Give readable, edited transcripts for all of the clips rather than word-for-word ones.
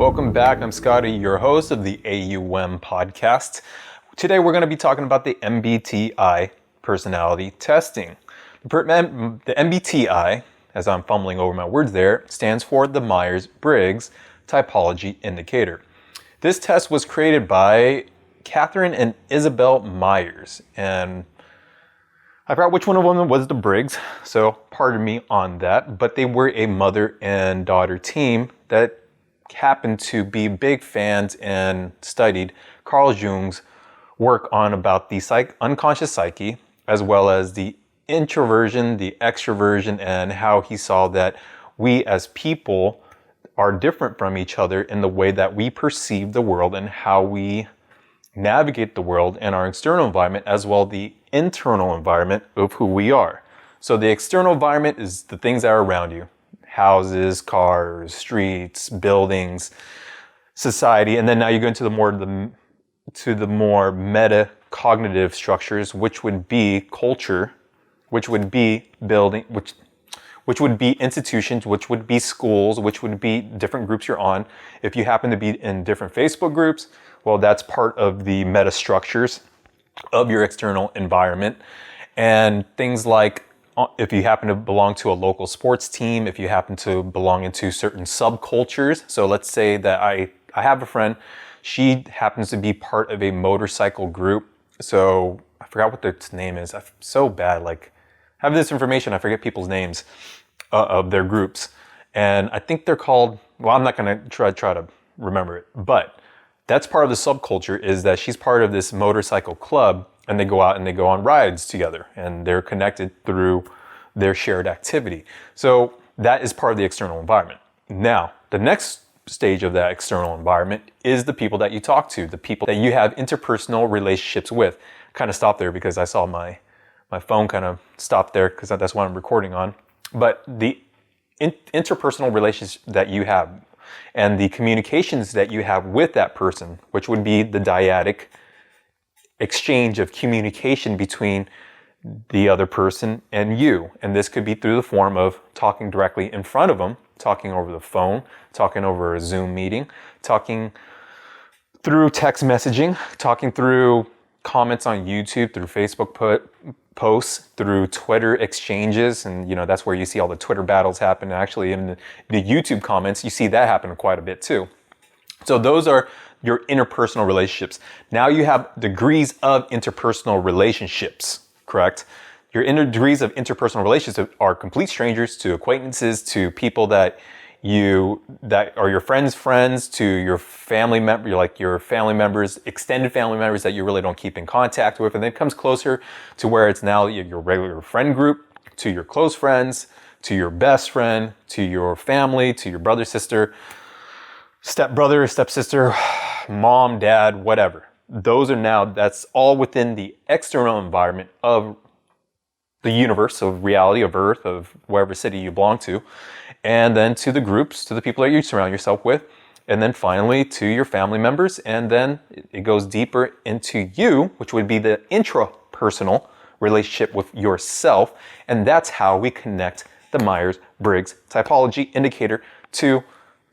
Welcome back. I'm Scotty, your host of the AUM podcast. Today we're going to be talking about the MBTI personality testing. The MBTI, as I'm fumbling over my words there, stands for the Meyers Briggs Typology Indicator. This test was created by Catherine and Isabel Meyers, and I forgot which one of them was the Briggs, so pardon me on that, but they were a mother and daughter team that happened to be big fans and studied Carl Jung's work on about the unconscious psyche, as well as the introversion, the extraversion, and how he saw that we as people are different from each other in the way that we perceive the world and how we navigate the world and our external environment, as well as the internal environment of who we are. So the external environment is the things that are around you. Houses, cars, streets, buildings, society, and then now you go into the more meta cognitive structures, which would be culture, which would be building, which would be institutions, which would be schools, which would be different groups you're on. If you happen to be in different Facebook groups, well, that's part of the meta structures of your external environment. And things like if you happen to belong to a local sports team, if you happen to belong into certain subcultures. So let's say that I have a friend, she happens to be part of a motorcycle group. So I forgot what their name is. I'm so bad. Like, I have this information, I forget people's names of their groups. And I think they're called, well, I'm not going to try to remember it, but that's part of the subculture, is that she's part of this motorcycle club, and they go out and they go on rides together, and they're connected through their shared activity. So that is part of the external environment. Now, the next stage of that external environment is the people that you talk to, the people that you have interpersonal relationships with. Kind of stopped there because I saw my phone kind of stopped there because that's what I'm recording on. But the interpersonal relations that you have and the communications that you have with that person, which would be the dyadic exchange of communication between the other person and you. And this could be through the form of talking directly in front of them, talking over the phone, talking over a Zoom meeting, talking through text messaging, talking through comments on YouTube, through Facebook posts, through Twitter exchanges. And that's where you see all the Twitter battles happen. Actually, in the YouTube comments, you see that happen quite a bit too. So those are your interpersonal relationships. Now you have degrees of interpersonal relationships, correct? Your degrees of interpersonal relationships are complete strangers to acquaintances, to people that are your friends, to your family your family members, extended family members that you really don't keep in contact with. And then it comes closer to where it's now your regular friend group, to your close friends, to your best friend, to your family, to your brother, sister, stepbrother, stepsister, mom, dad, whatever. That's all within the external environment of the universe, of reality, of Earth, of wherever city you belong to. And then to the groups, to the people that you surround yourself with. And then finally to your family members. And then it goes deeper into you, which would be the intrapersonal relationship with yourself. And that's how we connect the Meyers Briggs Typology Indicator to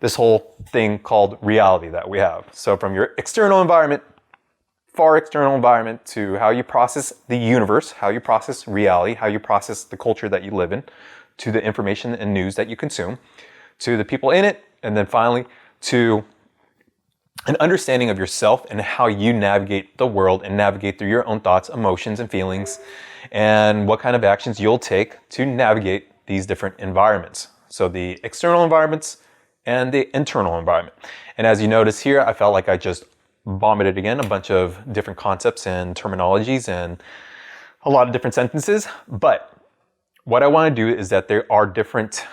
this whole thing called reality that we have. So from your external environment, far external environment, to how you process the universe, how you process reality, how you process the culture that you live in, to the information and news that you consume, to the people in it, and then finally to an understanding of yourself and how you navigate the world and navigate through your own thoughts, emotions, and feelings, and what kind of actions you'll take to navigate these different environments. So the external environments and the internal environment. And as you notice here, I felt like I just vomited again a bunch of different concepts and terminologies and a lot of different sentences. But what I want to do is that there are different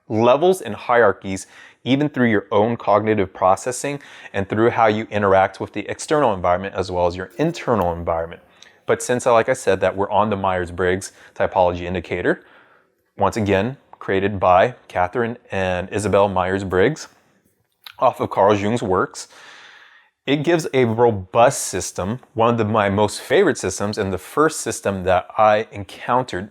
levels and hierarchies, even through your own cognitive processing and through how you interact with the external environment as well as your internal environment. But since, like I said, that we're on the Meyers Briggs Typology Indicator, once again, created by Catherine and Isabel Meyers Briggs off of Carl Jung's works. It gives a robust system, one of my most favorite systems, and the first system that I encountered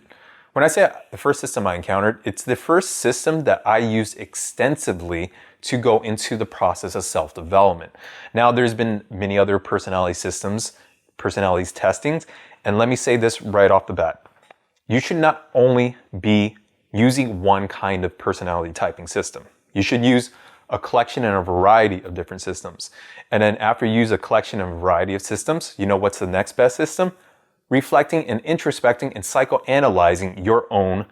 When I say the first system I encountered, it's the first system that I used extensively to go into the process of self-development. Now, there's been many other personality systems, personalities testings, and let me say this right off the bat. You should not only be using one kind of personality typing system. You should use a collection and a variety of different systems. And then after you use a collection and a variety of systems, you know what's the next best system? Reflecting and introspecting and psychoanalyzing your own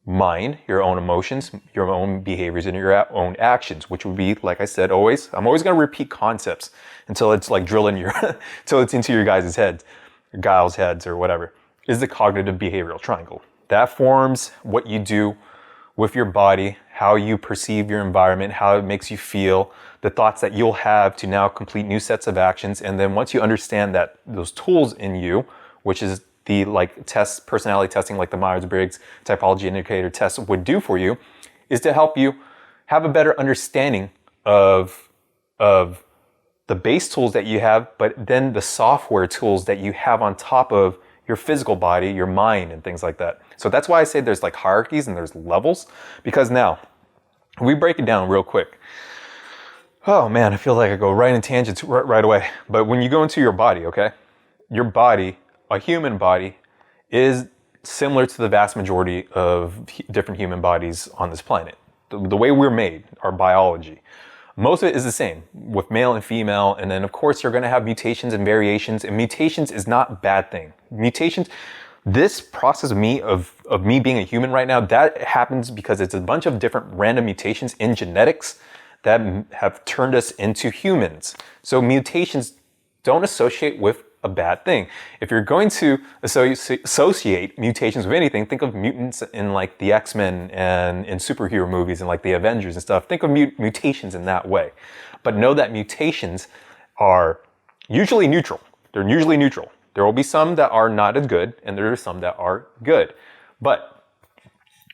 mind, your own emotions, your own behaviors, and your own actions, which would be, like I said, I'm always going to repeat concepts until it's like drilling until it's into your guys' heads, your guys' heads or whatever, is the cognitive behavioral triangle. That forms what you do with your body, how you perceive your environment, how it makes you feel, the thoughts that you'll have to now complete new sets of actions. And then once you understand that those tools in you, which is the personality testing like the Meyers Briggs Typology Indicator test would do for you, is to help you have a better understanding of the base tools that you have, but then the software tools that you have on top of your physical body, your mind, and things like that. So that's why I say there's like hierarchies and there's levels, because now we break it down real quick. Oh man, I feel like I go right in tangents right away. But when you go into your body, okay, your body, a human body, is similar to the vast majority of different human bodies on this planet. The way we're made, our biology, most of it is the same with male and female. And then of course you're going to have mutations and variations, and mutations is not a bad thing. Mutations, this process of me being a human right now, that happens because it's a bunch of different random mutations in genetics that have turned us into humans. So mutations don't associate with a bad thing. If you're going to associate mutations with anything, think of mutants in like the X-Men and in superhero movies and like the Avengers and stuff. Think of mutations in that way. But know that mutations are usually neutral. They're usually neutral. There will be some that are not as good, and there are some that are good. But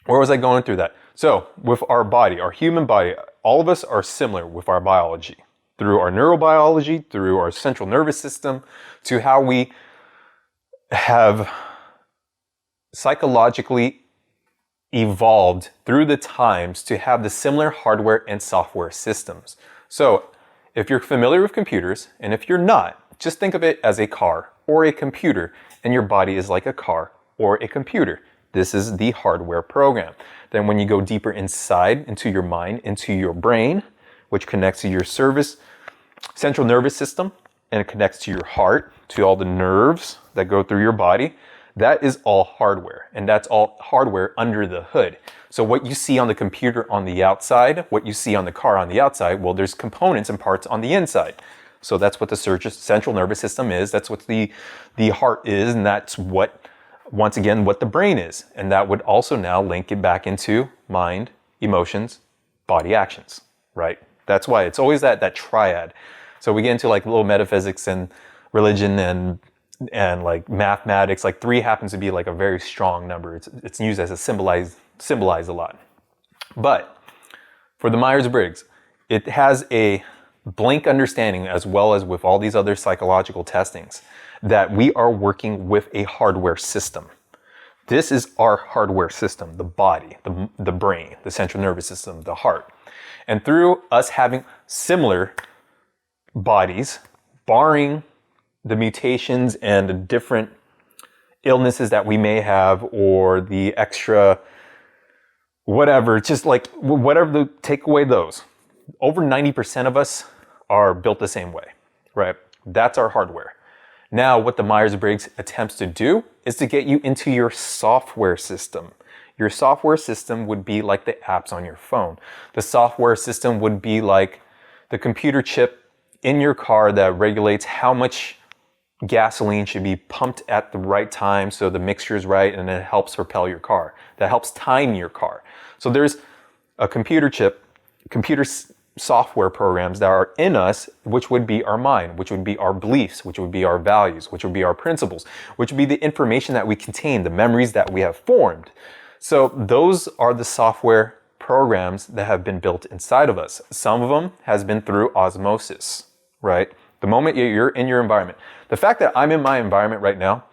where was I going through that? So with our body, our human body, all of us are similar with our biology. Through our neurobiology, through our central nervous system, to how we have psychologically evolved through the times to have the similar hardware and software systems. So if you're familiar with computers, and if you're not, just think of it as a car or a computer, and your body is like a car or a computer. This is the hardware program. Then when you go deeper inside into your mind, into your brain, which connects to your central nervous system, and it connects to your heart, to all the nerves that go through your body, that is all hardware. And that's all hardware under the hood. So what you see on the computer on the outside, what you see on the car on the outside, well, there's components and parts on the inside. So that's what the central nervous system is. That's what the heart is. And that's what, once again, what the brain is. And that would also now link it back into mind, emotions, body actions, right? That's why it's always that triad. So we get into like little metaphysics and religion and like mathematics. Like 3 happens to be like a very strong number. It's used as a symbolize a lot. But for the Myers-Briggs, it has a blank understanding, as well as with all these other psychological testings, that we are working with a hardware system. This is our hardware system, the body, the brain, the central nervous system, the heart. And through us having similar bodies, barring the mutations and the different illnesses that we may have, or the extra whatever, just like whatever, take away those. Over 90% of us are built the same way, right? That's our hardware. Now, what the Myers-Briggs attempts to do is to get you into your software system. Your software system would be like the apps on your phone. The software system would be like the computer chip in your car that regulates how much gasoline should be pumped at the right time so the mixture is right, and it helps propel your car. That helps time your car. So there's a computer chip, software programs that are in us, which would be our mind, which would be our beliefs, which would be our values, which would be our principles, which would be the information that we contain, the memories that we have formed. So those are the software programs that have been built inside of us. Some of them has been through osmosis, right? The moment you're in your environment. The fact that I'm in my environment right now,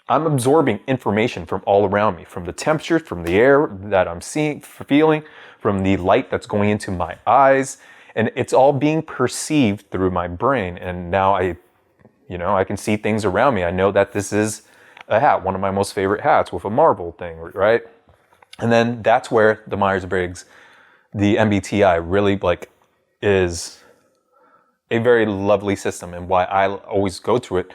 I'm absorbing information from all around me, from the temperature, from the air that I'm seeing, feeling, from the light that's going into my eyes, and it's all being perceived through my brain. And now I can see things around me. I know that this is a hat, one of my most favorite hats with a marble thing, right? And then that's where the Myers-Briggs, the MBTI, really is a very lovely system, and why I always go to it,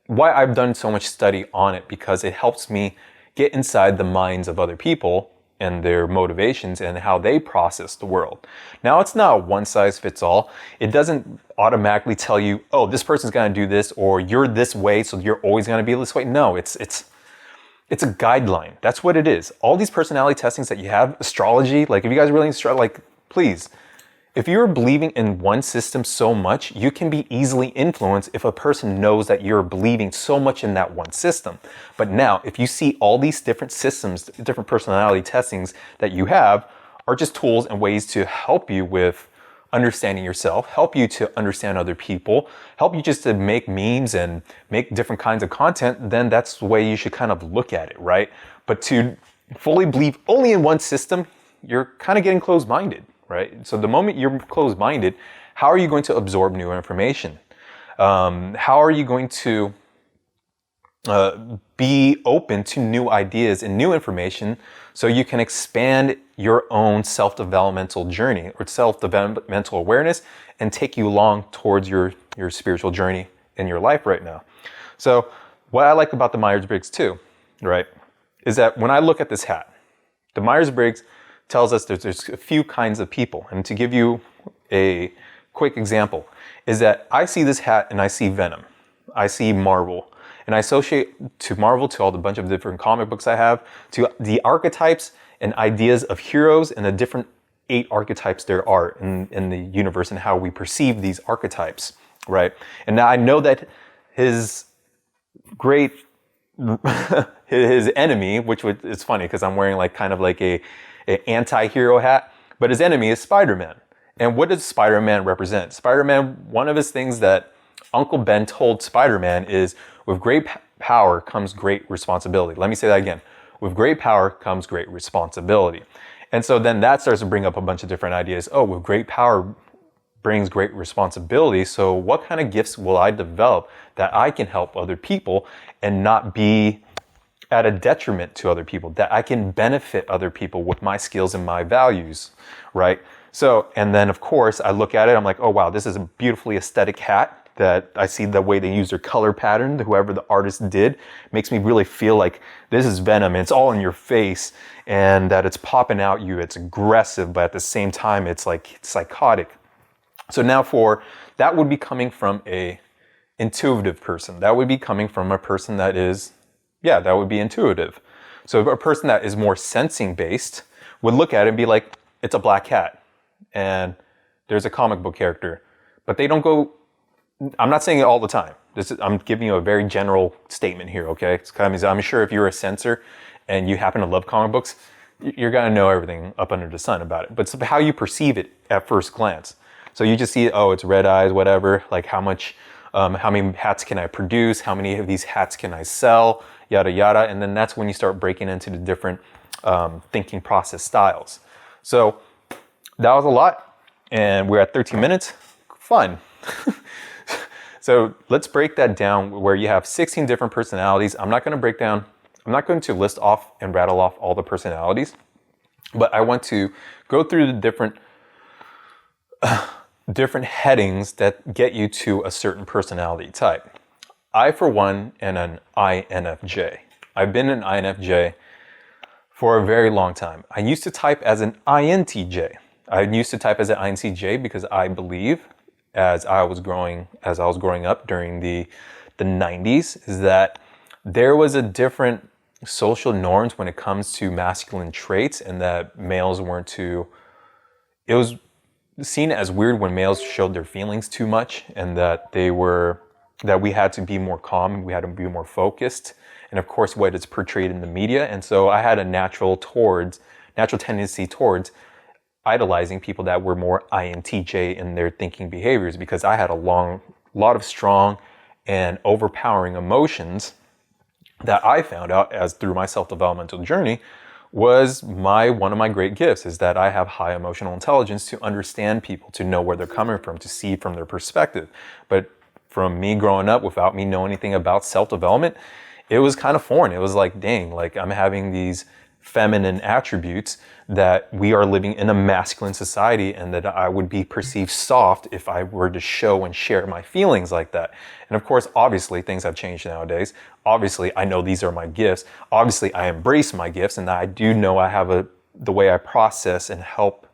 why I've done so much study on it, because it helps me get inside the minds of other people and their motivations and how they process the world. Now, it's not one size fits all. It doesn't automatically tell you, oh, this person's gonna do this, or you're this way, so you're always gonna be this way. No, it's a guideline. That's what it is. All these personality testings that you have, astrology, if you guys really please, if you're believing in one system so much, you can be easily influenced if a person knows that you're believing so much in that one system. But now, if you see all these different systems, different personality testings that you have are just tools and ways to help you with understanding yourself, help you to understand other people, help you just to make memes and make different kinds of content, then that's the way you should kind of look at it, right? But to fully believe only in one system, you're kind of getting closed-minded. Right? So the moment you're closed-minded, how are you going to absorb new information? How are you going to be open to new ideas and new information so you can expand your own self-developmental journey or self-developmental awareness and take you along towards your spiritual journey in your life right now? So what I like about the Myers-Briggs too, right, is that when I look at this hat, the Myers-Briggs tells us there's a few kinds of people. And to give you a quick example, is that I see this hat and I see Venom. I see Marvel. And I associate to Marvel to all the bunch of different comic books I have, to the archetypes and ideas of heroes and the different 8 archetypes there are in the universe and how we perceive these archetypes, right? And now I know that his enemy, which is funny because I'm wearing kind of an anti-hero hat, but his enemy is Spider-Man. And what does Spider-Man represent? Spider-Man, one of his things that Uncle Ben told Spider-Man is, with great power comes great responsibility. Let me say that again. With great power comes great responsibility. And so then that starts to bring up a bunch of different ideas. Oh, with great power brings great responsibility. So what kind of gifts will I develop that I can help other people and not be at a detriment to other people, that I can benefit other people with my skills and my values, right? So, and then of course, I look at it, I'm like, oh wow, this is a beautifully aesthetic hat that I see the way they use their color pattern, whoever the artist did, makes me really feel like this is Venom, and it's all in your face, and that it's popping out you, it's aggressive, but at the same time, it's psychotic. So now that would be coming from a intuitive person. That would be coming from a person that is, that would be intuitive. So a person that is more sensing based would look at it and be like, it's a black cat and there's a comic book character, but they don't go, I'm not saying it all the time. I'm giving you a very general statement here, okay? I'm sure if you're a sensor and you happen to love comic books, you're gonna know everything up under the sun about it. But it's how you perceive it at first glance. So you just see, oh, it's red eyes, whatever, how many hats can I produce? How many of these hats can I sell? Yada, yada. And then that's when you start breaking into the different thinking process styles. So that was a lot. And we're at 13 minutes. Fun. So let's break that down where you have 16 different personalities. I'm not going to list off and rattle off all the personalities, but I want to go through the different headings that get you to a certain personality type. I, for one, am an INFJ. I've been an INFJ for a very long time. I used to type as an INTJ. I used to type as an INTJ because I believe, as I was growing up during the 90s, is that there was a different social norms when it comes to masculine traits, and that males weren't too, it was seen as weird when males showed their feelings too much, and that we had to be more calm, we had to be more focused, and of course what is portrayed in the media. And so I had a natural tendency towards idolizing people that were more INTJ in their thinking behaviors, because I had a lot of strong and overpowering emotions that I found out as through my self-developmental journey was one of my great gifts, is that I have high emotional intelligence to understand people, to know where they're coming from, to see from their perspective. But from me growing up without me knowing anything about self-development, it was kind of foreign. It was like, dang, like I'm having these feminine attributes that we are living in a masculine society, and that I would be perceived soft if I were to show and share my feelings like that. And of course, obviously things have changed nowadays. Obviously, I know these are my gifts. Obviously, I embrace my gifts, and I do know I have the way I process and help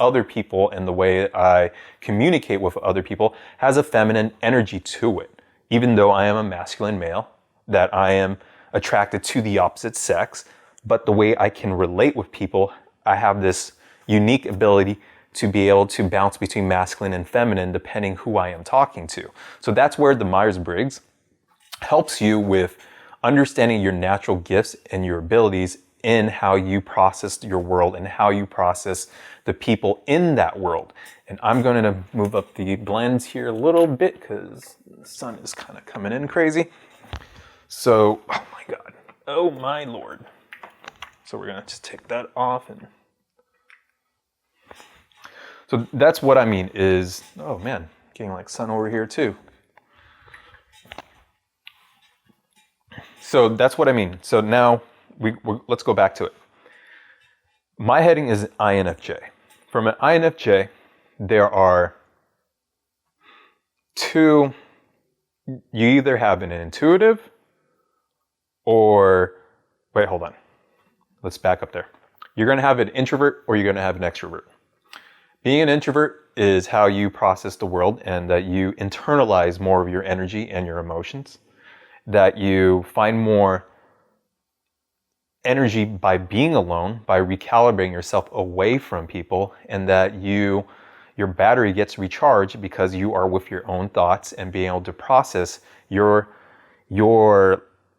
other people, and the way I communicate with other people has a feminine energy to it. Even though I am a masculine male, that I am attracted to the opposite sex, but the way I can relate with people, I have this unique ability to be able to bounce between masculine and feminine depending who I am talking to. So that's where the Meyers Briggs helps you with understanding your natural gifts and your abilities in how you process your world and how you process the people in that world. And I'm going to move up the blends here a little bit because the sun is kind of coming in crazy. So, oh my God, oh my Lord. So we're going to just take that off. And so that's what I mean is, oh man, getting like sun over here too. So that's what I mean. So now let's go back to it. My heading is INFJ. From an INFJ, there are two, you either have an intuitive or, wait, hold on. Let's back up there. You're going to have an introvert or you're going to have an extrovert. Being an introvert is how you process the world, and that you internalize more of your energy and your emotions, that you find more energy by being alone, by recalibrating yourself away from people, and that your battery gets recharged because you are with your own thoughts and being able to process your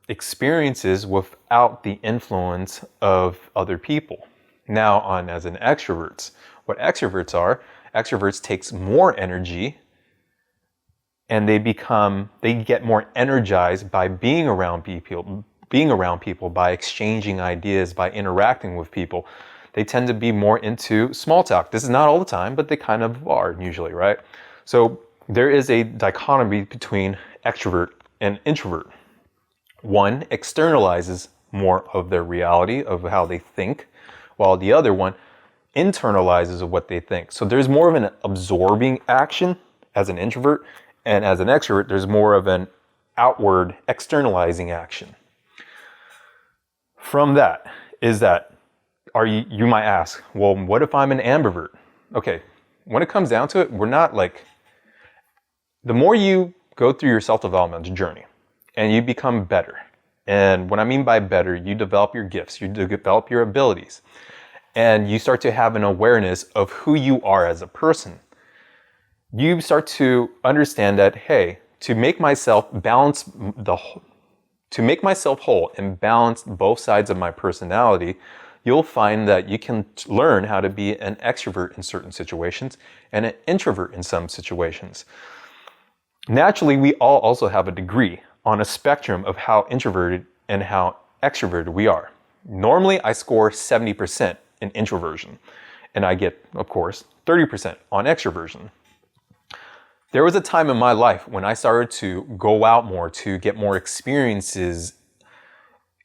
experiences without the influence of other people. Now on as an extrovert, what extroverts takes more energy, and they get more energized by being around people, by exchanging ideas, by interacting with people. They tend to be more into small talk. This is not all the time, but they kind of are usually, right? So there is a dichotomy between extrovert and introvert. One externalizes more of their reality, of how they think, while the other one internalizes of what they think. So there's more of an absorbing action as an introvert, and as an extrovert, there's more of an outward externalizing action. From that is that, you might ask, well, what if I'm an ambivert? Okay, when it comes down to it, we're not like, the more you go through your self-development journey and you become better, and what I mean by better, you develop your gifts, you develop your abilities, and you start to have an awareness of who you are as a person. You start to understand that, hey, to make myself whole and balance both sides of my personality, you'll find that you can learn how to be an extrovert in certain situations and an introvert in some situations. Naturally, we all also have a degree on a spectrum of how introverted and how extroverted we are. Normally, I score 70% in introversion, and I get, of course, 30% on extroversion. There was a time in my life when I started to go out more, to get more experiences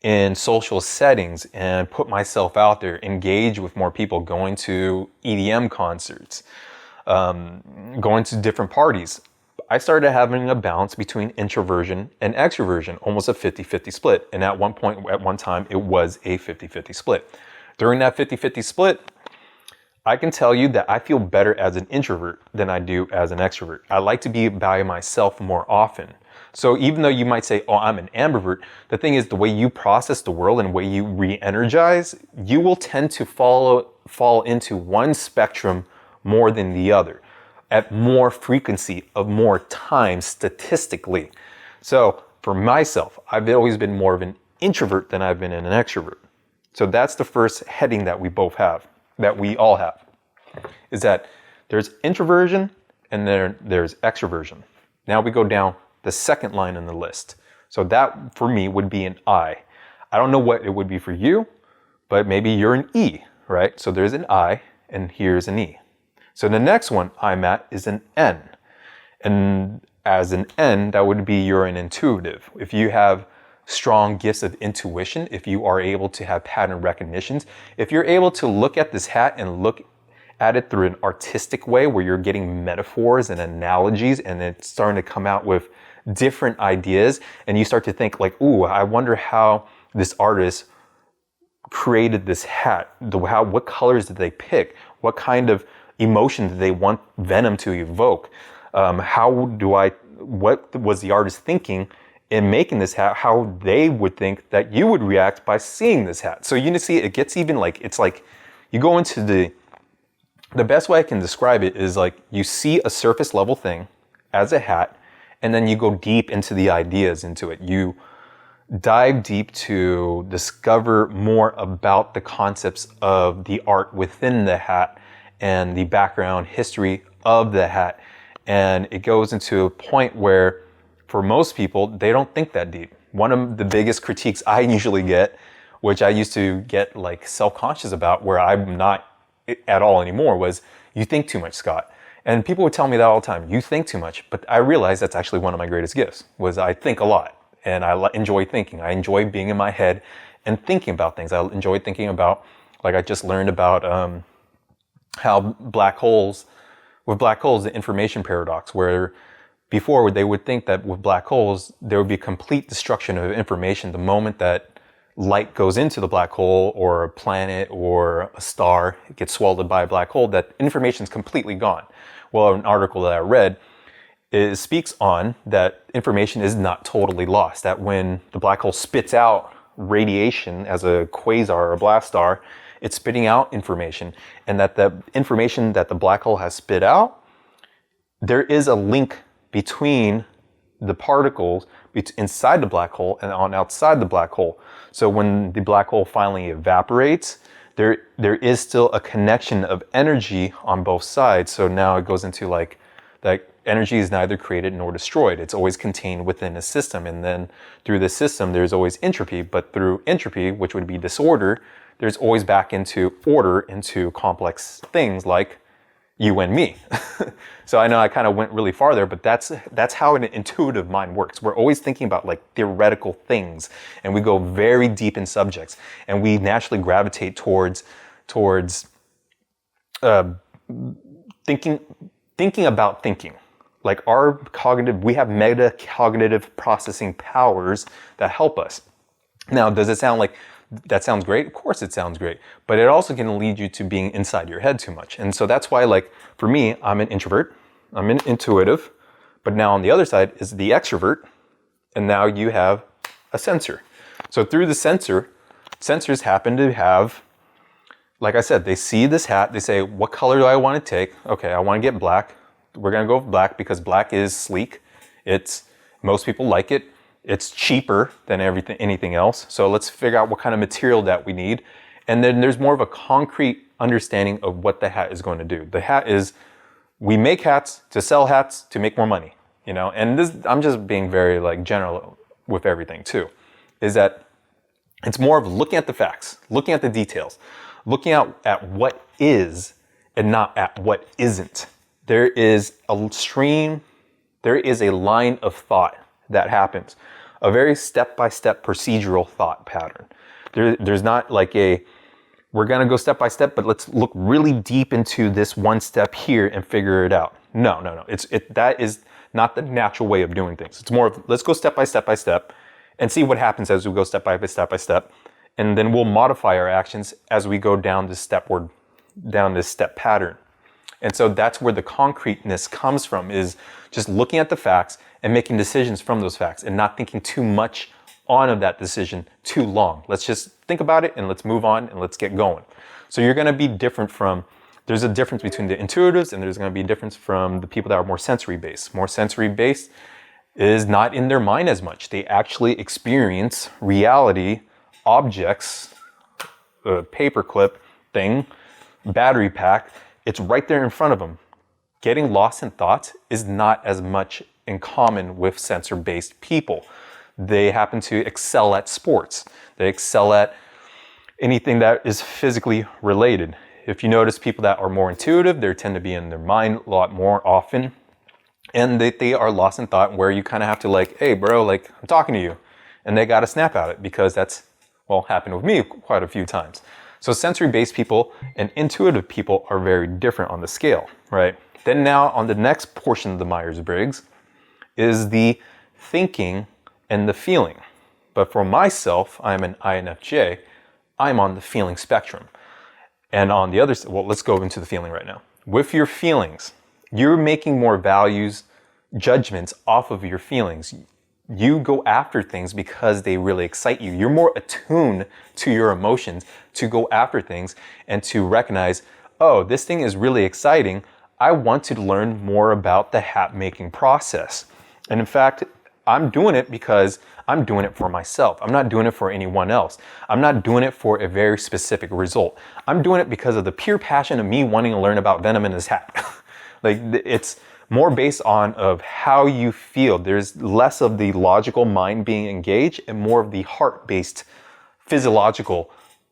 in social settings and put myself out there, engage with more people, going to EDM concerts, going to different parties. I started having a balance between introversion and extroversion, almost a 50-50 split. And at one time, it was a 50-50 split. During that 50-50 split, I can tell you that I feel better as an introvert than I do as an extrovert. I like to be by myself more often. So even though you might say, oh, I'm an ambivert, the thing is, the way you process the world and the way you re-energize, you will tend to fall into one spectrum more than the other, at more frequency of more time statistically. So for myself, I've always been more of an introvert than I've been an extrovert. So that's the first heading that we both have, that we all have, is that there's introversion and there's extroversion. Now we go down the second line in the list, So that for me would be an I. I don't know what it would be for you, but maybe you're an E, right? So there's an I and here's an E. So the next one I'm at is an N. And as an N, that would be you're an intuitive. If you have strong gifts of intuition, if you are able to have pattern recognitions, if you're able to look at this hat and look at it through an artistic way where you're getting metaphors and analogies and it's starting to come out with different ideas and you start to think like, ooh, I wonder how this artist created this hat. What colors did they pick? What kind of emotion did they want Venom to evoke? What was the artist thinking in making this hat? How they would think that you would react by seeing this hat. So you see, it gets even like, it's like you go into the best way I can describe it is like you see a surface level thing as a hat, and then you go deep into the ideas into it. You dive deep to discover more about the concepts of the art within the hat and the background history of the hat. And it goes into a point where for most people, they don't think that deep. One of the biggest critiques I usually get, which I used to get like self-conscious about, where I'm not at all anymore, was you think too much, Scott. And people would tell me that all the time, you think too much. But I realized that's actually one of my greatest gifts, was I think a lot. And I enjoy thinking. I enjoy being in my head and thinking about things. I enjoy thinking about, like I just learned about how with black holes, the information paradox, where before they would think that with black holes, there would be complete destruction of information the moment that light goes into the black hole, or a planet or a star gets swallowed by a black hole, that information is completely gone. Well, an article that I read, it speaks on that information is not totally lost, that when the black hole spits out radiation as a quasar or a blast star, it's spitting out information, and that the information that the black hole has spit out, there is a link between the particles inside the black hole and on outside the black hole. So when the black hole finally evaporates, there is still a connection of energy on both sides. So now it goes into like that energy is neither created nor destroyed. It's always contained within a system. And then through the system, there's always entropy. But through entropy, which would be disorder, there's always back into order, into complex things like you and me. So I know I kind of went really far there, but that's how an intuitive mind works. We're always thinking about like theoretical things, and we go very deep in subjects, and we naturally gravitate towards thinking about thinking. Like we have metacognitive processing powers that help us. Now, does it sound like that sounds great? Of course it sounds great, but it also can lead you to being inside your head too much. And so that's why, like, for me, I'm an introvert, I'm an intuitive, but now on the other side is the extrovert, and now you have a sensor. So through the sensors happen to have, like I said, they see this hat, they say, what color do I want to take? Okay, I want to get black. We're going to go with black because black is sleek. Most people like it. It's cheaper than anything else. So let's figure out what kind of material that we need. And then there's more of a concrete understanding of what the hat is going to do. The hat is, we make hats to sell hats to make more money, you know? And this, I'm just being very like general with everything too, is that it's more of looking at the facts, looking at the details, looking out at what is and not at what isn't. There is a line of thought that happens, a very step-by-step procedural thought pattern. There's not like we're gonna go step by step, but let's look really deep into this one step here and figure it out. No. That is not the natural way of doing things. It's more of, let's go step by step and see what happens as we go step by step. And then we'll modify our actions as we go down this step pattern. And so that's where the concreteness comes from, is just looking at the facts and making decisions from those facts and not thinking too much on that decision too long. Let's just think about it and let's move on and let's get going. So you're going to be different from, there's a difference between the intuitives and there's going to be a difference from the people that are more sensory based. More sensory based is not in their mind as much. They actually experience reality, objects, a paperclip thing, battery pack. It's right there in front of them. Getting lost in thoughts is not as much in common with sensor-based people. They happen to excel at sports. They excel at anything that is physically related. If you notice people that are more intuitive, they tend to be in their mind a lot more often. And they are lost in thought, where you kind of have to like, hey bro, like I'm talking to you. And they got to snap at it, because that's, well, happened with me quite a few times. So sensory-based people and intuitive people are very different on the scale, right? Then now on the next portion of the Myers-Briggs is the thinking and the feeling. But for myself, I'm an INFJ. I'm on the feeling spectrum. And on the other side, well, let's go into the feeling right now. With your feelings, you're making more values, judgments off of your feelings. You go after things because they really excite you. You're more attuned to your emotions to go after things and to recognize, oh, this thing is really exciting. I want to learn more about the hat-making process. And in fact, I'm doing it because I'm doing it for myself. I'm not doing it for anyone else. I'm not doing it for a very specific result. I'm doing it because of the pure passion of me wanting to learn about venom in this hat. Like, it's more based on of how you feel. There's less of the logical mind being engaged and more of the heart-based physiological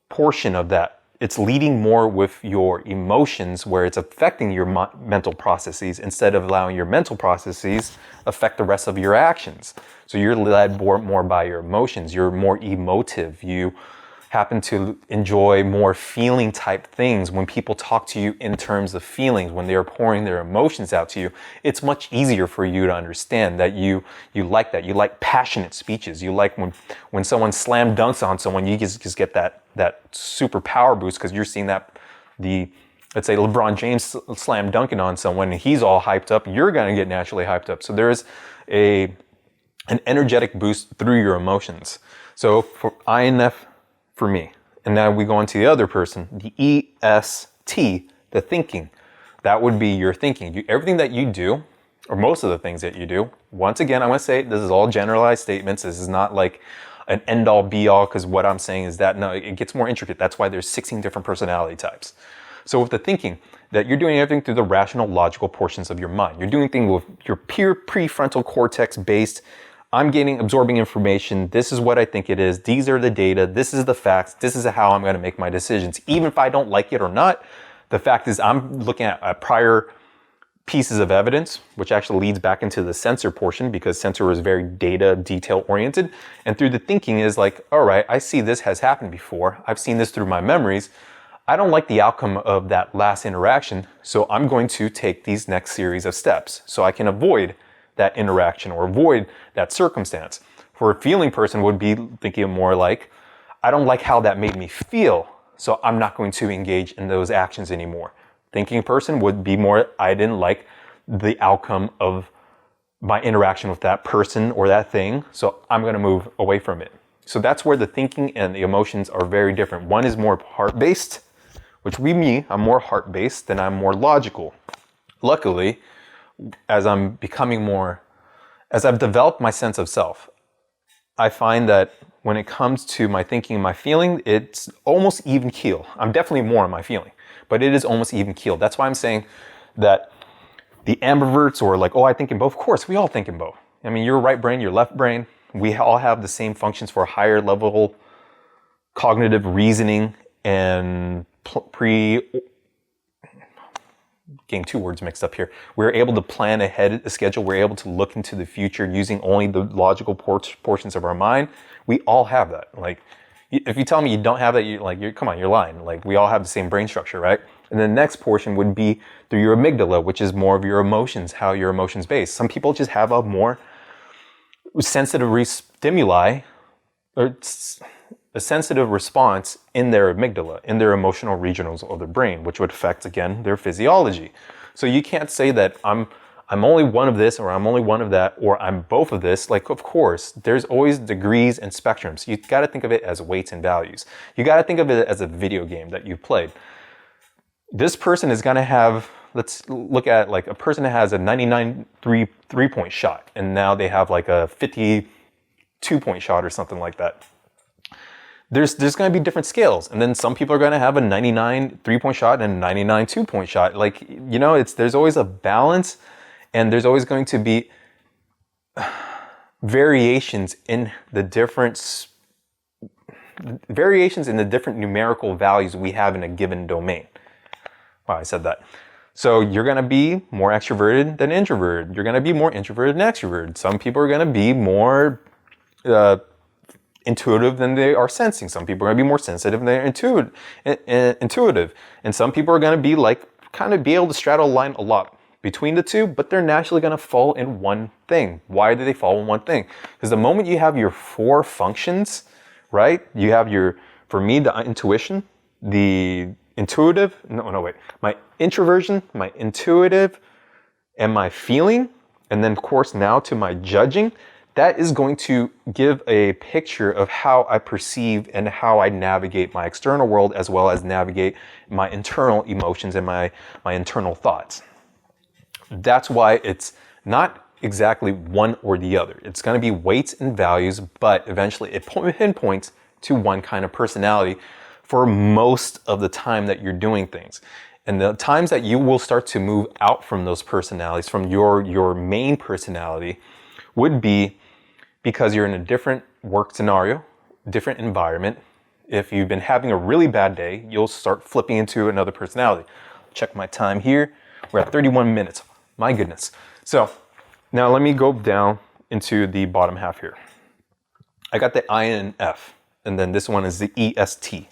portion of that. It's leading more with your emotions, where it's affecting your mental processes instead of allowing your mental processes affect the rest of your actions. So you're led more by your emotions. You're more emotive. You happen to enjoy more feeling type things. When people talk to you in terms of feelings, when they're pouring their emotions out to you, it's much easier for you to understand that you like that. You like passionate speeches. You like when someone slam dunks on someone, you just get that super power boost, because you're seeing that let's say LeBron James slam dunking on someone and he's all hyped up, you're going to get naturally hyped up. So there's an energetic boost through your emotions. So for INF, for me. And now we go on to the other person, the EST, the thinking. That would be your thinking. Everything that you do, or most of the things that you do, once again, I want to say this is all generalized statements. This is not like an end-all be-all, because what I'm saying is that, no, it gets more intricate. That's why there's 16 different personality types. So with the thinking, that you're doing everything through the rational, logical portions of your mind. You're doing things with your pure prefrontal cortex based. I'm absorbing information. This is what I think it is. These are the data. This is the facts. This is how I'm going to make my decisions. Even if I don't like it or not, the fact is I'm looking at prior pieces of evidence, which actually leads back into the sensor portion, because sensor is very data detail oriented. And through the thinking is like, all right, I see this has happened before. I've seen this through my memories. I don't like the outcome of that last interaction. So I'm going to take these next series of steps so I can avoid that interaction or avoid that circumstance. For a feeling person would be thinking more like, I don't like how that made me feel, so I'm not going to engage in those actions anymore. Thinking person would be more, I didn't like the outcome of my interaction with that person or that thing, so I'm going to move away from it. So that's where the thinking and the emotions are very different. One is more heart-based, which I'm more heart-based than I'm more logical. Luckily, as I've developed my sense of self, I find that when it comes to my thinking and my feeling, it's almost even keel. I'm definitely more on my feeling, but it is almost even keel. That's why I'm saying that the ambiverts, or like, oh, I think in both. Of course, we all think in both. I mean, your right brain, your left brain, we all have the same functions for higher level cognitive reasoning and getting two words mixed up here. We're able to plan ahead a schedule. We're able to look into the future using only the logical portions of our mind. We all have that. Like, if you tell me you don't have that, come on, you're lying. Like, we all have the same brain structure, right? And the next portion would be through your amygdala, which is more of your emotions, how your emotions based. Some people just have a more sensitive stimuli, or a sensitive response in their amygdala, in their emotional regionals of the brain, which would affect, again, their physiology. So you can't say that I'm only one of this, or I'm only one of that, or I'm both of this. Like, of course, there's always degrees and spectrums. You got to think of it as weights and values. You got to think of it as a video game that you played. This person is going to have, let's look at like a person that has a 99 three-point shot, and now they have like a 52-point shot or something like that. There's going to be different scales. And then some people are going to have a 99 three-point shot and a 99 two-point shot. Like, there's always a balance, and there's always going to be, variations in the different numerical values we have in a given domain. Wow, I said that. So you're going to be more extroverted than introverted. You're going to be more introverted than extroverted. Some people are going to be more intuitive than they are sensing. Some people are going to be more sensitive than they're intuitive. And some people are going to be kind of be able to straddle a line a lot between the two, but they're naturally going to fall in one thing. Why do they fall in one thing? Because the moment you have your 4 functions, right? You have for me, the intuition, the intuitive, my introversion, my intuitive, and my feeling, and then of course now to my judging, that is going to give a picture of how I perceive and how I navigate my external world, as well as navigate my internal emotions and my internal thoughts. That's why it's not exactly one or the other. It's going to be weights and values, but eventually it pinpoints to one kind of personality for most of the time that you're doing things. And the times that you will start to move out from those personalities, from your main personality, would be because you're in a different work scenario, different environment. If you've been having a really bad day, you'll start flipping into another personality. Check my time here. We're at 31 minutes. My goodness. So now let me go down into the bottom half here. I got the INF, and then this one is the EST.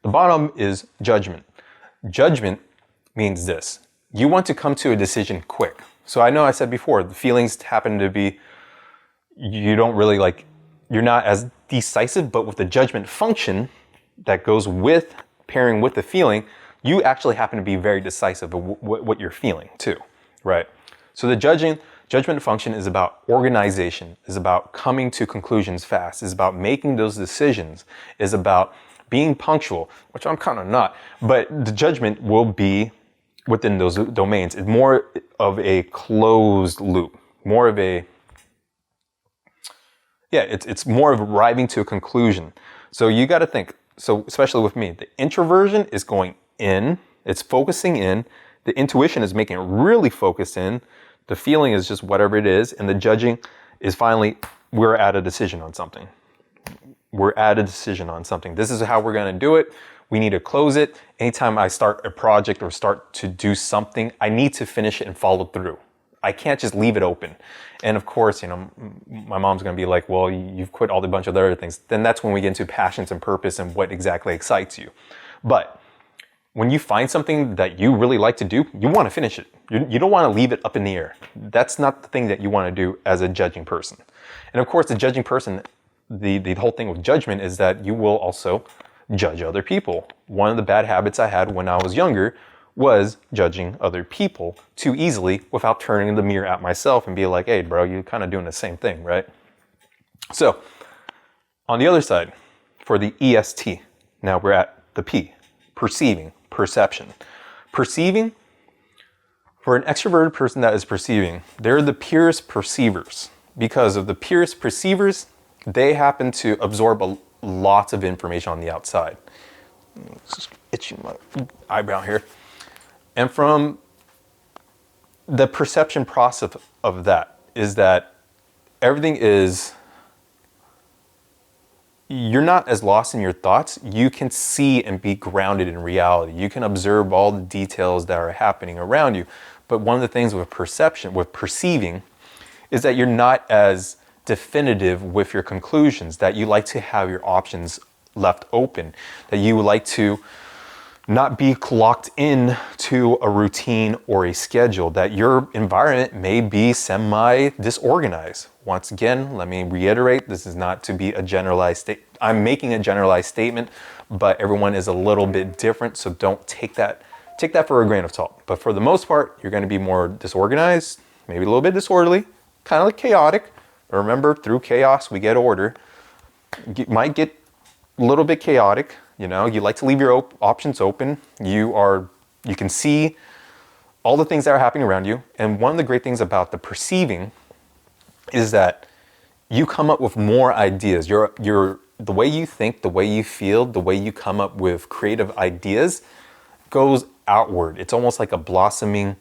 The bottom is judgment. Judgment means this. You want to come to a decision quick. So I know I said before, the feelings happen to be, you don't really you're not as decisive, but with the judgment function that goes with pairing with the feeling, you actually happen to be very decisive of what you're feeling too, right? So the judgment function is about organization, is about coming to conclusions fast, is about making those decisions, is about being punctual, which I'm kind of not, but the judgment will be within those domains. It's more of a closed loop, more of a, it's more of arriving to a conclusion. So you got to think, so especially with me, the introversion is going in, it's focusing in, the intuition is making it really focus in, the feeling is just whatever it is, and the judging is finally, we're at a decision on something. This is how we're going to do it. We need to close it. Anytime I start a project or start to do something, I need to finish it and follow through. I can't just leave it open. And of course, my mom's going to be like, well, you've quit all the bunch of other things. Then that's when we get into passions and purpose and what exactly excites you. But when you find something that you really like to do, you want to finish it. You don't want to leave it up in the air. That's not the thing that you want to do as a judging person. And of course, the judging person, the whole thing with judgment is that you will also judge other people. One of the bad habits I had when I was younger was judging other people too easily without turning the mirror at myself and be like, hey, bro, you're kind of doing the same thing, right? So on the other side, for the EST, now we're at the P, perceiving, perception. Perceiving, for an extroverted person that is perceiving, they're the purest perceivers. Because of the purest perceivers, they happen to absorb lots of information on the outside. Just itching my eyebrow here. And from the perception process of that is that everything is, you're not as lost in your thoughts. You can see and be grounded in reality. You can observe all the details that are happening around you. But one of the things with perception, with perceiving, is that you're not as definitive with your conclusions, that you like to have your options left open, that you like to not be locked in to a routine or a schedule, that your environment may be semi-disorganized. Once again, let me reiterate, this is not to be a generalized statement. I'm making a generalized statement, but everyone is a little bit different, so don't take that for a grain of salt. But for the most part, you're going to be more disorganized, maybe a little bit disorderly, kind of like chaotic. But remember, through chaos, we get order. You might get a little bit chaotic. You like to leave your options open. You can see all the things that are happening around you. And one of the great things about the perceiving is that you come up with more ideas. The way you think, the way you feel, the way you come up with creative ideas goes outward. It's almost like a blossoming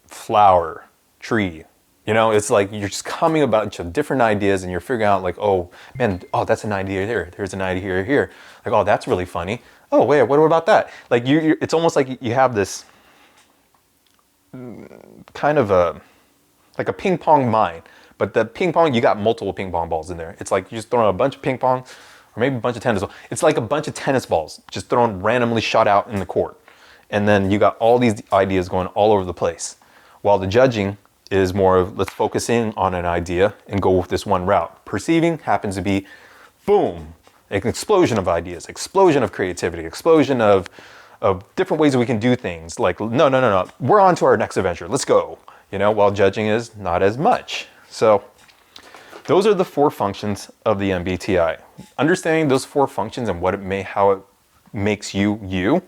flower, tree. You know, it's like you're just coming about a bunch of different ideas and you're figuring out like, oh man, oh, that's an idea here. There's an idea here. Like, oh, that's really funny. Oh, wait, what about that? Like it's almost like you have this kind of like a ping pong mind, but the ping pong, you got multiple ping pong balls in there. It's like you just throw a bunch of ping pong or maybe a bunch of tennis balls. It's like a bunch of tennis balls just thrown randomly shot out in the court. And then you got all these ideas going all over the place. While the judging is more of let's focus in on an idea and go with this one route. Perceiving happens to be, boom, an explosion of ideas, explosion of creativity, explosion of different ways we can do things. Like, no, we're on to our next adventure, let's go. You know, while judging is not as much. So those are the 4 functions of the MBTI. Understanding those 4 functions and how it makes you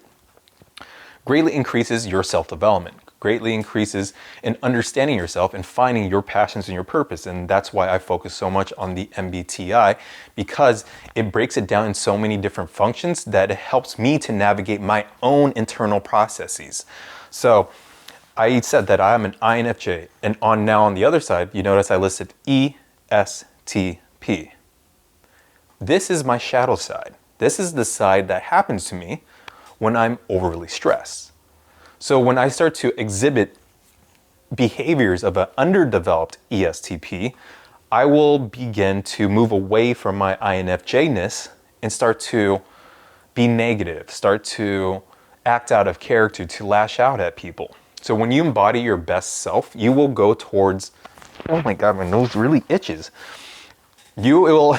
greatly increases your self-development, greatly increases in understanding yourself and finding your passions and your purpose. And that's why I focus so much on the MBTI, because it breaks it down in so many different functions that it helps me to navigate my own internal processes. So I said that I am an INFJ, and on the other side, you notice I listed ESTP. This is my shadow side. This is the side that happens to me when I'm overly stressed. So when I start to exhibit behaviors of an underdeveloped ESTP, I will begin to move away from my INFJ-ness and start to be negative, start to act out of character, to lash out at people. So when you embody your best self, you will go towards, oh my God, my nose really itches. You will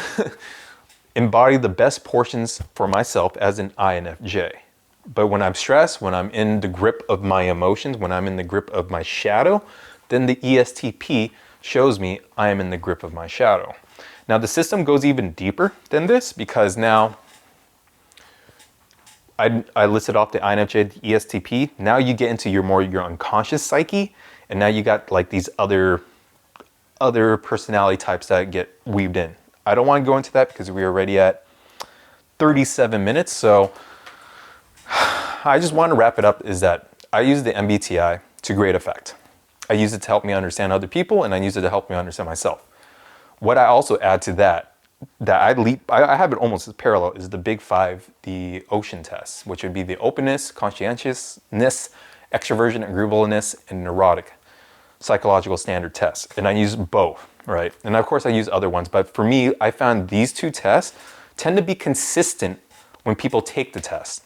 embody the best portions for myself as an INFJ. But when I'm stressed, when I'm in the grip of my emotions, when I'm in the grip of my shadow, then the ESTP shows me I am in the grip of my shadow. Now the system goes even deeper than this, because now I listed off the INFJ, the ESTP. Now you get into your unconscious psyche, and now you got like these other personality types that get weaved in. I don't want to go into that because we're already at 37 minutes. So I just want to wrap it up, is that I use the MBTI to great effect. I use it to help me understand other people, and I use it to help me understand myself. What I also add to that I have it almost as parallel, is the big 5, the ocean tests, which would be the openness, conscientiousness, extraversion, agreeableness, and neurotic psychological standard tests. And I use both, right? And of course I use other ones, but for me, I found these 2 tests tend to be consistent when people take the test.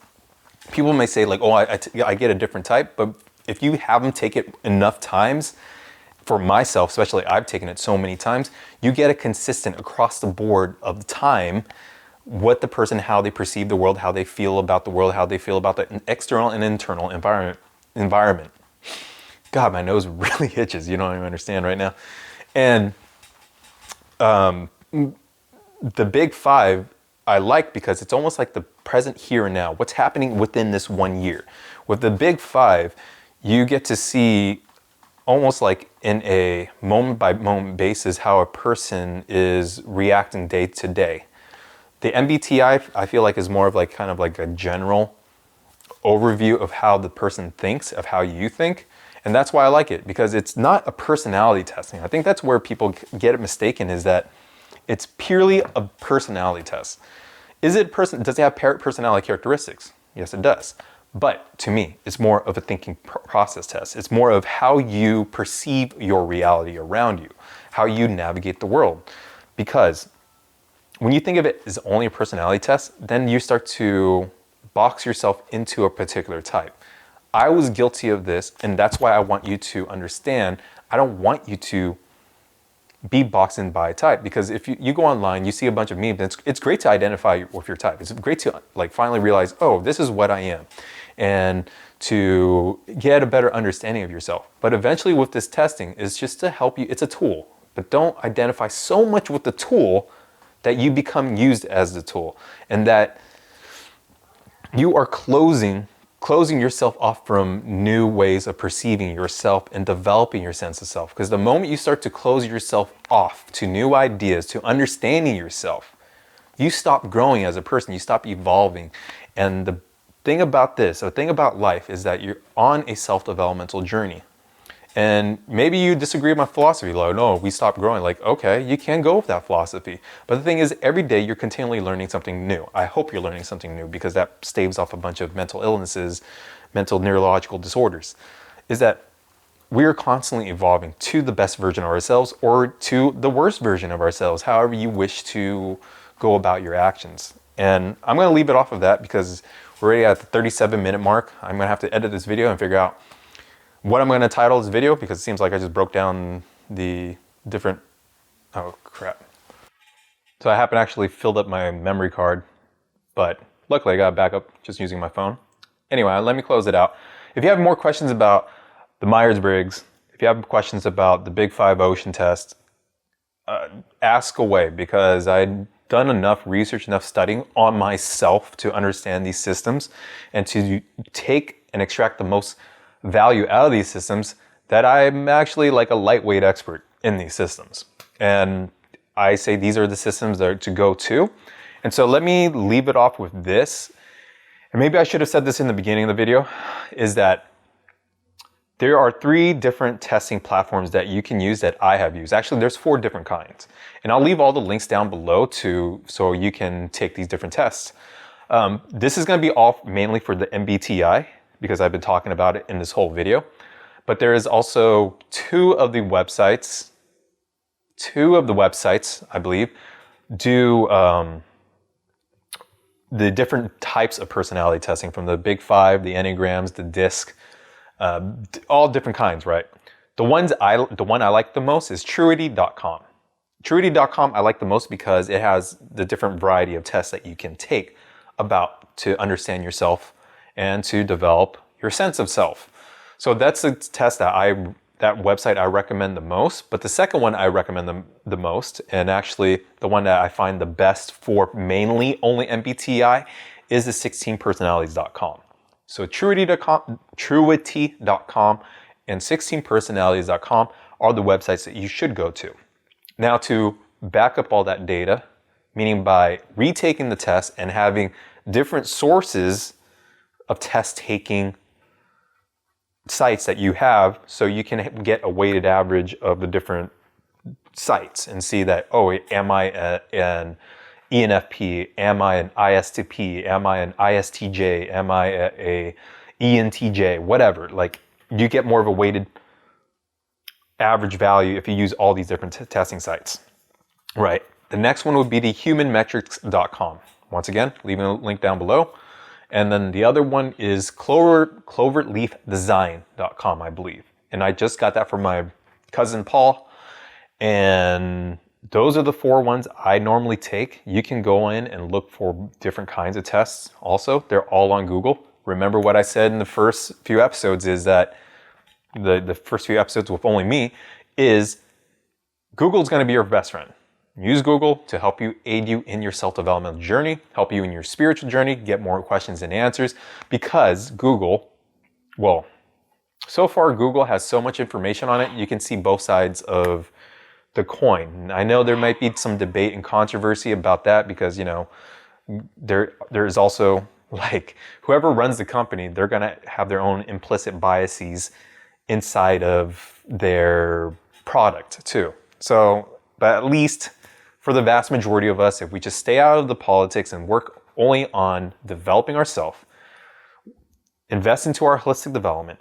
People may say like, oh, I get a different type, but if you have them take it enough times, for myself, especially I've taken it so many times, you get a consistent across the board of the time, what the person, how they perceive the world, how they feel about the world, how they feel about the external and internal environment. God, my nose really itches. You don't even understand right now. And the big 5 I like because it's almost like the present here and now. What's happening within this 1 year. With the big 5, you get to see almost like in a moment by moment basis how a person is reacting day to day. The MBTI, I feel like, is more of like kind of like a general overview of how the person thinks, of how you think. And that's why I like it, because it's not a personality testing. I think that's where people get it mistaken, is that it's purely a personality test. Does it have personality characteristics? Yes, it does. But to me, it's more of a thinking process test. It's more of how you perceive your reality around you, how you navigate the world. Because when you think of it as only a personality test, then you start to box yourself into a particular type. I was guilty of this, and that's why I want you to understand, I don't want you to be boxed in by a type, because if you go online, you see a bunch of memes, it's great to identify with your type. It's great to like finally realize, oh, this is what I am, and to get a better understanding of yourself. But eventually with this testing, is just to help you. It's a tool, but don't identify so much with the tool that you become used as the tool, and that you are closing yourself off from new ways of perceiving yourself and developing your sense of self. Because the moment you start to close yourself off to new ideas, to understanding yourself, you stop growing as a person, you stop evolving. And the thing about this, the thing about life, is that you're on a self-developmental journey. And maybe you disagree with my philosophy, like, no, we stopped growing. Like, okay, you can go with that philosophy. But the thing is, every day you're continually learning something new. I hope you're learning something new because that staves off a bunch of mental illnesses, mental neurological disorders. Is that we are constantly evolving to the best version of ourselves or to the worst version of ourselves, however you wish to go about your actions. And I'm going to leave it off of that because we're already at the 37-minute mark. I'm going to have to edit this video and figure out what I'm going to title this video because it seems like I just broke down the different, oh crap. So I haven't actually filled up my memory card, but luckily I got a backup just using my phone. Anyway, let me close it out. If you have more questions about the Meyers Briggs, if you have questions about the Big Five Ocean test, ask away because I've done enough research, enough studying on myself to understand these systems and to take and extract the most value out of these systems that I'm actually like a lightweight expert in these systems. And I say these are the systems that are to go to. And so let me leave it off with this. And maybe I should have said this in the beginning of the video, is that there are 3 different testing platforms that you can use that I have used. Actually, there's 4 different kinds. And I'll leave all the links down below so you can take these different tests. This is going to be all mainly for the MBTI because I've been talking about it in this whole video. But there is also 2 of the websites, I believe, do the different types of personality testing from the Big Five, the Enneagrams, the DISC, all different kinds, right? The one I like the most is Truity.com. Truity.com I like the most because it has the different variety of tests that you can take to understand yourself and to develop your sense of self. So that's the test that website I recommend the most. But the second one I recommend the most, and actually the one that I find the best for mainly only MBTI, is the 16personalities.com. So Truity.com and 16personalities.com are the websites that you should go to. Now, to back up all that data, meaning by retaking the test and having different sources of test taking sites that you have, so you can get a weighted average of the different sites and see that, oh, am I an ENFP? Am I an ISTP? Am I an ISTJ? Am I a ENTJ? Whatever. Like, you get more of a weighted average value if you use all these different testing sites. Right. The next one would be the humanmetrics.com. Once again, leaving a link down below. And then the other one is cloverleafdesign.com, I believe. And I just got that from my cousin Paul. And those are the 4 ones I normally take. You can go in and look for different kinds of tests also. They're all on Google. Remember what I said in the first few episodes is that the first few episodes with only me is Google's going to be your best friend. Use Google to help you, aid you in your self-development journey, help you in your spiritual journey, get more questions and answers, because Google, well, so far Google has so much information on it, you can see both sides of the coin. I know there might be some debate and controversy about that because, there's also, like, whoever runs the company, they're going to have their own implicit biases inside of their product too. So, but at least for the vast majority of us, if we just stay out of the politics and work only on developing ourselves, invest into our holistic development,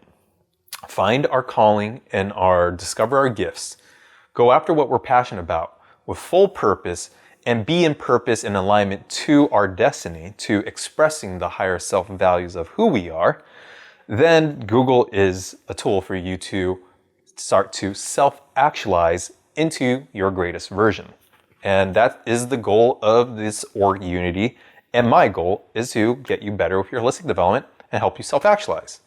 find our calling and discover our gifts, go after what we're passionate about with full purpose, and be in purpose and alignment to our destiny, to expressing the higher self values of who we are, then Google is a tool for you to start to self-actualize into your greatest version. And that is the goal of this org unity. And my goal is to get you better with your holistic development and help you self-actualize.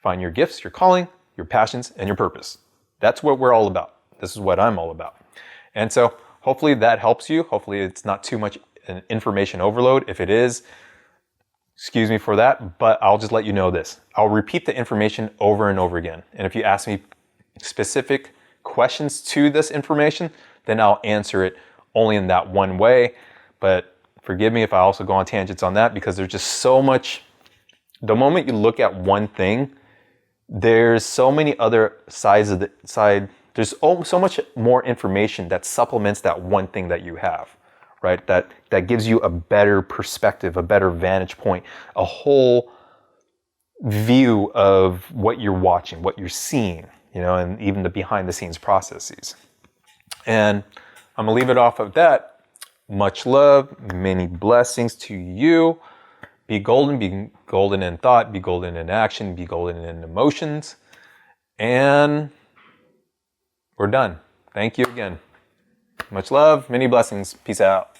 Find your gifts, your calling, your passions, and your purpose. That's what we're all about. This is what I'm all about. And so hopefully that helps you. Hopefully it's not too much an information overload. If it is, excuse me for that, but I'll just let you know this. I'll repeat the information over and over again. And if you ask me specific questions to this information, then I'll answer it only in that one way. But forgive me if I also go on tangents on that because there's just so much. The moment you look at one thing, there's so many other sides of the side. There's so much more information that supplements that one thing that you have, right? That gives you a better perspective, a better vantage point, a whole view of what you're watching, what you're seeing, and even the behind the scenes processes. And I'm gonna leave it off of that. Much love, many blessings to you. Be golden in thought, be golden in action, be golden in emotions. And we're done. Thank you again. Much love, many blessings. Peace out.